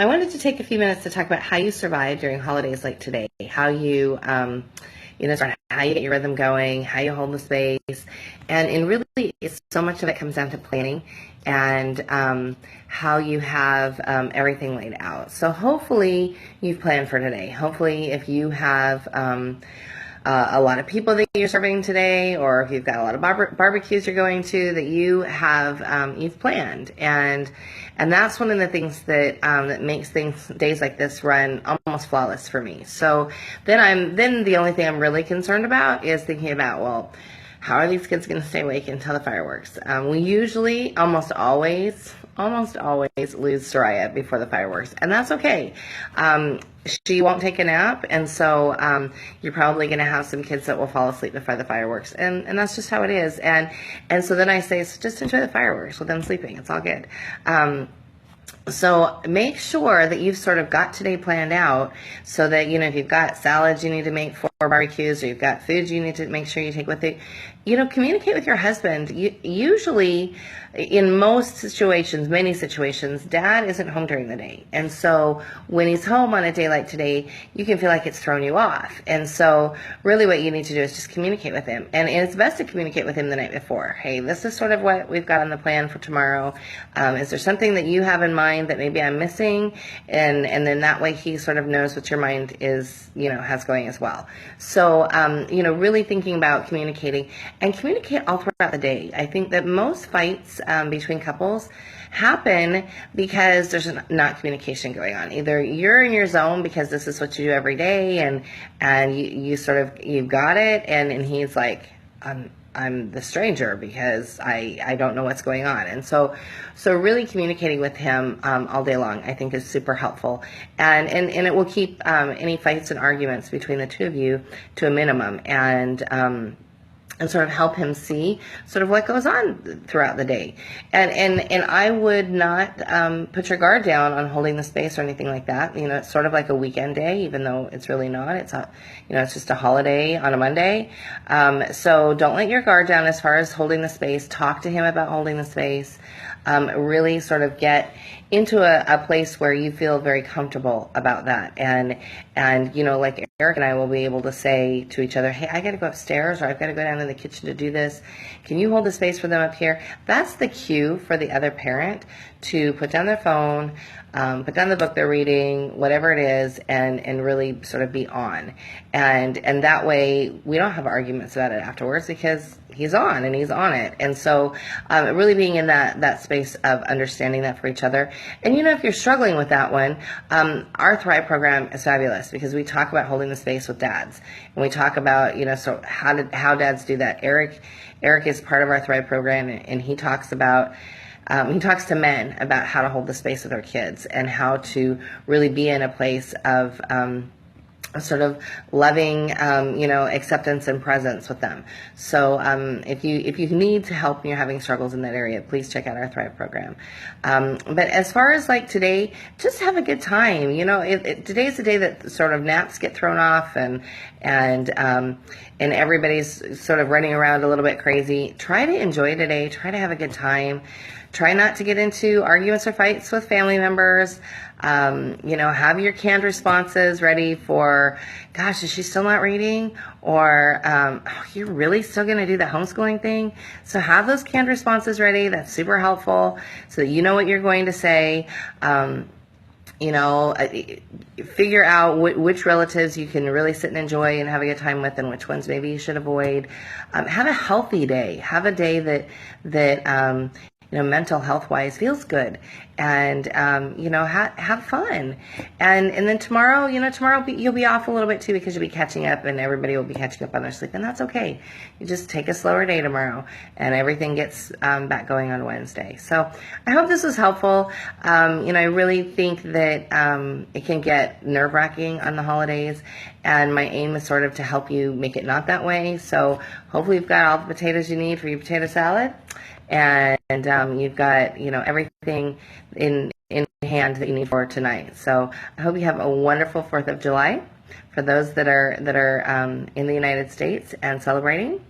I wanted to take a few minutes to talk about how you survive during holidays like today, how you, sort of how you get your rhythm going, how you hold the space, and really, it's so much of it comes down to planning and how you have everything laid out. So hopefully you've planned for today. Hopefully, if you have a lot of people that you're serving today, or if you've got a lot of barbecues you're going to, that you have you've planned, and that's one of the things that that makes days like this run almost flawless for me. So then the only thing I'm really concerned about is thinking about, well, how are these kids going to stay awake until the fireworks? We usually almost always lose Soraya before the fireworks, and that's okay. She won't take a nap, and so you're probably going to have some kids that will fall asleep before the fireworks, and that's just how it is. And so then I say, so just enjoy the fireworks with them sleeping. It's all good. So make sure that you've sort of got today planned out, so that, if you've got salads you need to make for barbecues, or you've got foods you need to make sure you take with you, communicate with your husband. Usually, in most situations, many situations, Dad isn't home during the day. And so when he's home on a day like today, you can feel like it's thrown you off. And so really what you need to do is just communicate with him. And it's best to communicate with him the night before. Hey, this is sort of what we've got on the plan for tomorrow. Is there something that you have in mind that maybe I'm missing? And then that way he sort of knows what your mind is, has going as well. So, really thinking about communicating, and communicate all throughout the day. I think that most fights between couples happen because there's not communication going on. Either you're in your zone because this is what you do every day, and you've got it, and he's like, I'm the stranger because I don't know what's going on. And so really communicating with him all day long, I think, is super helpful. And it will keep any fights and arguments between the two of you to a minimum, and sort of help him see sort of what goes on throughout the day. And I would not put your guard down on holding the space or anything like that. It's sort of like a weekend day, even though it's really not. It's it's just a holiday on a Monday. So don't let your guard down as far as holding the space. Talk to him about holding the space. Really sort of get into a place where you feel very comfortable about that. And like Eric and I will be able to say to each other, hey, I got to go upstairs, or I've got to go down to the kitchen to do this. Can you hold the space for them up here? That's the cue for the other parent to put down their phone, put down the book they're reading, whatever it is, and really sort of be on. And that way we don't have arguments about it afterwards, because he's on and he's on it. And so really being in that space of understanding that for each other. And if you're struggling with that one, our Thrive program is fabulous, because we talk about holding the space with dads, and we talk about so how dads do that. Eric is part of our Thrive program, and he talks about he talks to men about how to hold the space with their kids, and how to really be in a place of sort of loving, acceptance and presence with them. So if you need help and you're having struggles in that area, please check out our Thrive program. But as far as like today, just have a good time. Today's the day that sort of naps get thrown off, and everybody's sort of running around a little bit crazy. Try to enjoy today. Try to have a good time. Try not to get into arguments or fights with family members. Have your canned responses ready for, gosh, is she still not reading? Or, you're really still going to do the homeschooling thing? So have those canned responses ready. That's super helpful, so that you know what you're going to say. Figure out which relatives you can really sit and enjoy and have a good time with, and which ones maybe you should avoid. Have a healthy day. Have a day that mental health wise feels good, and have fun. And then tomorrow you'll be off a little bit too, because you'll be catching up, and everybody will be catching up on their sleep, and that's okay. You just take a slower day tomorrow, and everything gets back going on Wednesday. So I hope this was helpful. I really think that it can get nerve-wracking on the holidays, and my aim is sort of to help you make it not that way. So hopefully you've got all the potatoes you need for your potato salad, and you've got everything in hand that you need for tonight. So I hope you have a wonderful 4th of July for those that are in the United States and celebrating.